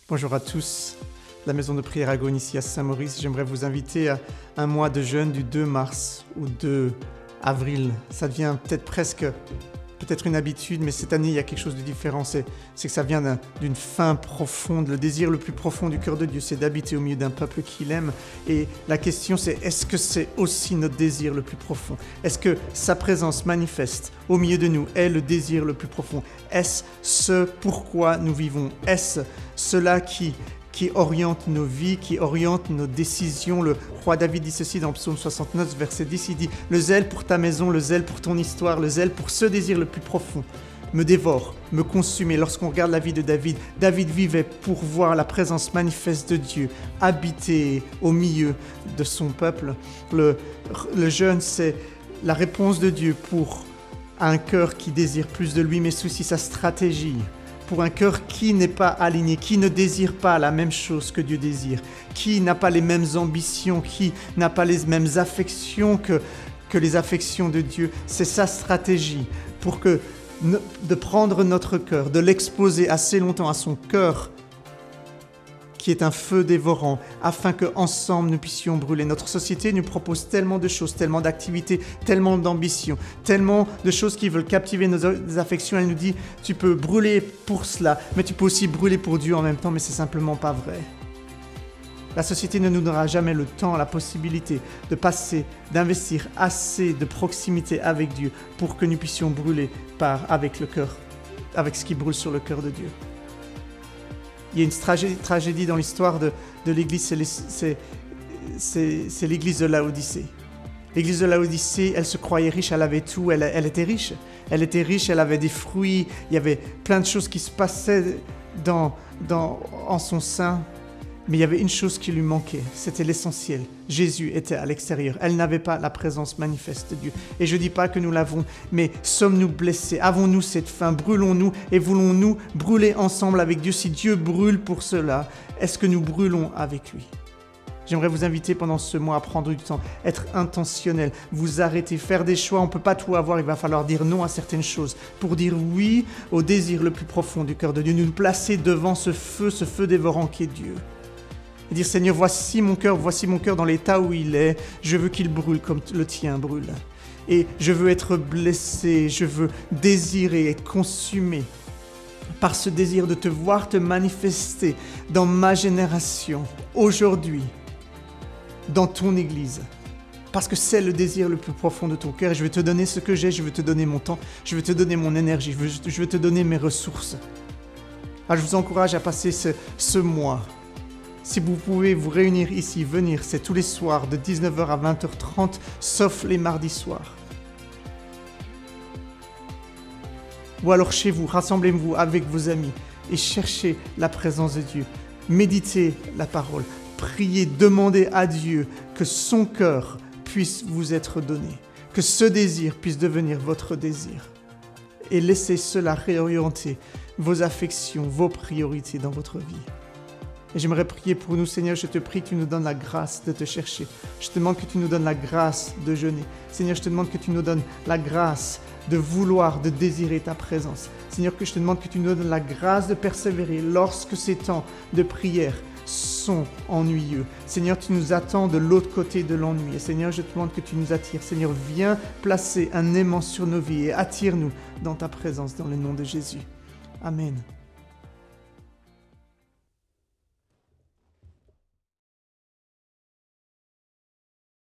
Bonjour à tous, la maison de prière Agone ici à Saint-Maurice. J'aimerais vous inviter à un mois de jeûne du 2 mars ou 2 avril. Ça devient peut-être une habitude, mais cette année il y a quelque chose de différent. C'est que ça vient d'une faim profonde. Le désir le plus profond du cœur de Dieu, c'est d'habiter au milieu d'un peuple qu'il aime. Et la question c'est, est-ce que c'est aussi notre désir le plus profond? Est-ce que sa présence manifeste au milieu de nous est le désir le plus profond? Est-ce ce pourquoi nous vivons? Est-ce cela qui oriente nos vies, qui oriente nos décisions? Le roi David dit ceci dans Psaume 69, verset 10, il dit « Le zèle pour ta maison, le zèle pour ton histoire, le zèle pour ce désir le plus profond me dévore, me consume. » Et lorsqu'on regarde la vie de David, David vivait pour voir la présence manifeste de Dieu habiter au milieu de son peuple. Le jeûne, c'est la réponse de Dieu pour un cœur qui désire plus de lui, mais c'est aussi sa stratégie. Pour un cœur qui n'est pas aligné, qui ne désire pas la même chose que Dieu désire, qui n'a pas les mêmes ambitions, qui n'a pas les mêmes affections que les affections de Dieu. C'est sa stratégie pour de prendre notre cœur, de l'exposer assez longtemps à son cœur, qui est un feu dévorant, afin qu'ensemble nous puissions brûler. Notre société nous propose tellement de choses, tellement d'activités, tellement d'ambitions, tellement de choses qui veulent captiver nos affections. Elle nous dit, tu peux brûler pour cela, mais tu peux aussi brûler pour Dieu en même temps, mais c'est simplement pas vrai. La société ne nous donnera jamais le temps, la possibilité de passer, d'investir assez de proximité avec Dieu pour que nous puissions brûler avec le cœur, avec ce qui brûle sur le cœur de Dieu. Il y a une tragédie dans l'histoire de l'Église, c'est l'Église de Laodicée. L'Église de Laodicée, elle se croyait riche, elle avait tout, elle était riche. Elle était riche, elle avait des fruits, il y avait plein de choses qui se passaient en son sein. Mais il y avait une chose qui lui manquait, c'était l'essentiel. Jésus était à l'extérieur. Elle n'avait pas la présence manifeste de Dieu. Et je ne dis pas que nous l'avons, mais sommes-nous blessés? Avons-nous cette faim? Brûlons-nous et voulons-nous brûler ensemble avec Dieu? Si Dieu brûle pour cela, est-ce que nous brûlons avec lui? J'aimerais vous inviter pendant ce mois à prendre du temps, être intentionnel, vous arrêter, faire des choix. On ne peut pas tout avoir, il va falloir dire non à certaines choses pour dire oui au désir le plus profond du cœur de Dieu. Nous placer devant ce feu dévorant qui est Dieu. Et dire, Seigneur, voici mon cœur dans l'état où il est, je veux qu'il brûle comme le tien brûle. Et je veux être blessé, je veux désirer, être consumé par ce désir de te voir te manifester dans ma génération, aujourd'hui, dans ton Église. Parce que c'est le désir le plus profond de ton cœur. Et je veux te donner ce que j'ai, je veux te donner mon temps, je veux te donner mon énergie, je veux te donner mes ressources. Alors je vous encourage à passer ce mois. Si vous pouvez vous réunir ici, venir, c'est tous les soirs de 19h à 20h30, sauf les mardis soirs. Ou alors chez vous, rassemblez-vous avec vos amis et cherchez la présence de Dieu. Méditez la parole, priez, demandez à Dieu que son cœur puisse vous être donné, que ce désir puisse devenir votre désir. Et laissez cela réorienter vos affections, vos priorités dans votre vie. Et j'aimerais prier pour nous, Seigneur, je te prie que tu nous donnes la grâce de te chercher. Je te demande que tu nous donnes la grâce de jeûner. Seigneur, je te demande que tu nous donnes la grâce de vouloir, de désirer ta présence. Seigneur, que je te demande que tu nous donnes la grâce de persévérer lorsque ces temps de prière sont ennuyeux. Seigneur, tu nous attends de l'autre côté de l'ennui. Et Seigneur, je te demande que tu nous attires. Seigneur, viens placer un aimant sur nos vies et attire-nous dans ta présence, dans le nom de Jésus. Amen.